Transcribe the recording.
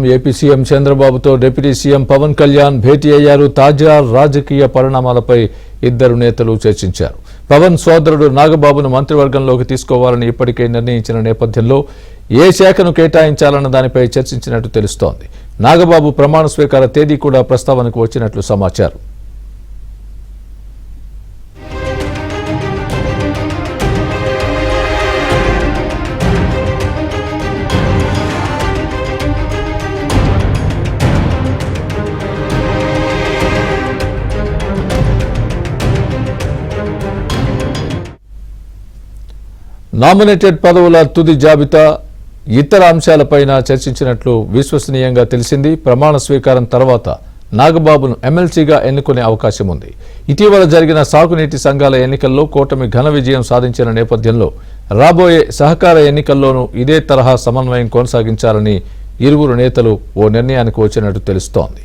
AP CM చంద్రబాబుతో deputy CM Pawan Kalyan భేటీ అయ్యారు. తాజా రాజకీయ పరిణామాలపై ఇద్దరు నేతలు చర్చించారు. పవన్ సోదరుడు నాగబాబును మంత్రివర్గంలోకి తీసుకోవాలని ఇప్పటికే నిర్ణయించిన నేపథ్యంలో ఏ శాఖను కేటాయించాలన్న దానిపై చర్చించినట్టు తెలుస్తోంది. నాగబాబు ప్రమాణ స్వీకార తేదీ కూడా ప్రస్తావనకు వచ్చినట్లు సమాచారం. నామినేటెడ్ పదవుల తుది జాబితా ఇతర అంశాలపైన చర్చించినట్లు విశ్వసనీయంగా తెలిసింది. ప్రమాణ స్వీకారం తర్వాత నాగబాబును ఎమ్మెల్సీగా ఎన్నుకునే అవకాశం ఉంది. ఇటీవల జరిగిన సాగునీటి సంఘాల ఎన్నికల్లో కూటమి ఘన విజయం సాధించిన నేపథ్యంలో రాబోయే సహకార ఎన్నికల్లోనూ ఇదే తరహా సమన్వయం కొనసాగించాలని ఇరువురు నేతలు ఓ నిర్ణయానికి వచ్చినట్టు తెలుస్తోంది.